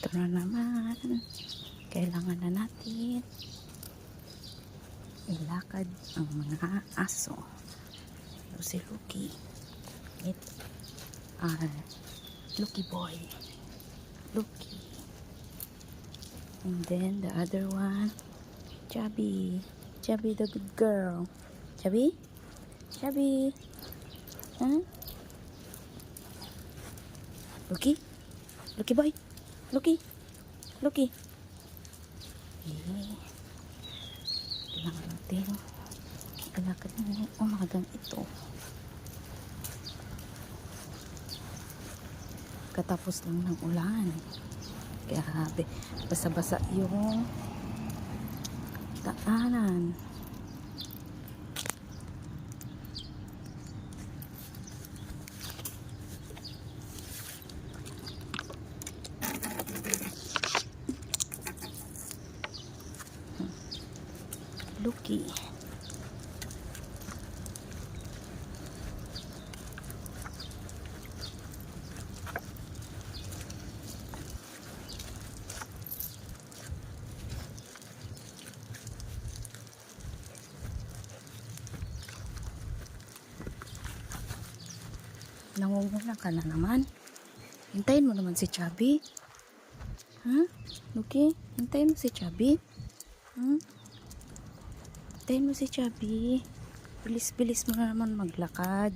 Ito na naman. Kailangan na natin ilakad ang mga aso. Ito si Lucky. It are Lucky boy. Lucky. And then the other one, Chubby. Chubby the good girl. Chubby? Chubby. Huh? Lucky? Lucky boy? Lucky? Lucky? Okay. Kailangan natin ilakad na umagang ito. Katapos lang ng ulan. Kaya basa-basa yung daanan. Lucky. Nangunguna ka na naman. Hintayin mo naman si Chubby. Ha? Lucky? Hintayin mo si Chubby. Hintayin mo si Chubby. Bilis-bilis mo na naman maglakad.